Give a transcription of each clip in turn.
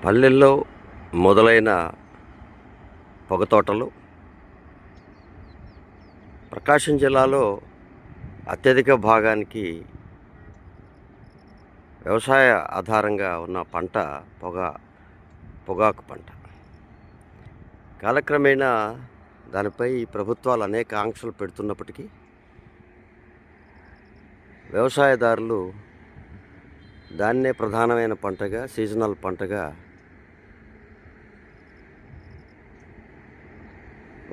పల్లెల్లో మొదలైన పొగతోటలు ప్రకాశం జిల్లాలో అత్యధిక భాగానికి వ్యవసాయ ఆధారంగా ఉన్న పంట పొగాకు పంట. కాలక్రమేణా దానిపై ప్రభుత్వాలు అనేక ఆంక్షలు పెడుతున్నప్పటికీ వ్యవసాయదారులు దాన్నే ప్రధానమైన పంటగా, సీజనల్ పంటగా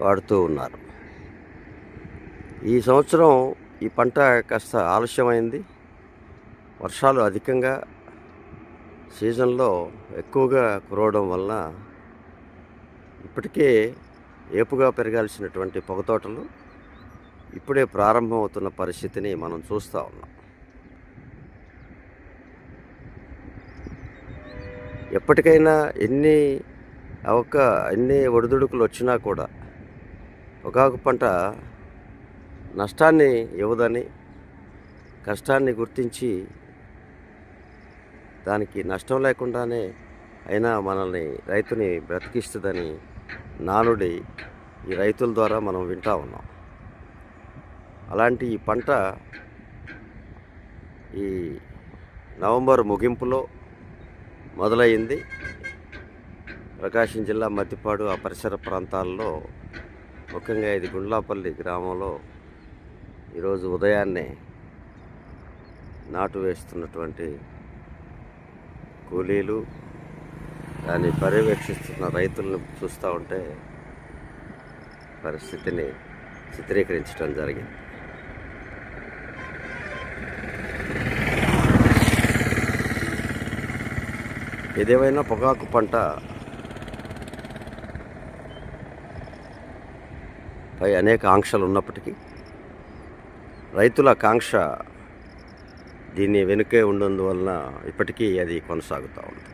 వాడుతూ ఉన్నారు. ఈ సంవత్సరం ఈ పంట కాస్త ఆలస్యమైంది. వర్షాలు అధికంగా సీజన్లో ఎక్కువగా కురవడం వలన ఇప్పటికే ఏపుగా పెరగాల్సినటువంటి పొగతోటలు ఇప్పుడే ప్రారంభమవుతున్న పరిస్థితిని మనం చూస్తూ ఉన్నాం. ఎప్పటికైనా ఎన్ని ఒడిదుడుకులు వచ్చినా కూడా పొగాకు పంట నష్టాన్ని ఇవ్వదని, కష్టాన్ని గుర్తించి దానికి నష్టం లేకుండానే అయినా మనల్ని, రైతుని బ్రతికిస్తుందని నానుడి ఈ రైతుల ద్వారా మనం వింటూ ఉన్నాం. అలాంటి ఈ పంట ఈ నవంబర్ ముగింపులో మొదలైంది. ప్రకాశం జిల్లా మద్దిపాడు ఆ పరిసర ప్రాంతాల్లో, ముఖ్యంగా ఇది గుండ్లాపల్లి గ్రామంలో ఈరోజు ఉదయాన్నే నాటు వేస్తున్నటువంటి కూలీలు, దాన్ని పర్యవేక్షిస్తున్న రైతులను చూస్తూ ఉంటే పరిస్థితిని చిత్రీకరించడం జరిగింది. ఏదేమైనా పొగాకు పంట పై అనేక ఆంక్షలు ఉన్నప్పటికీ రైతుల కాంక్ష దీన్ని వెనుకే ఉన్నందువలన ఇప్పటికీ అది కొనసాగుతూ ఉంది.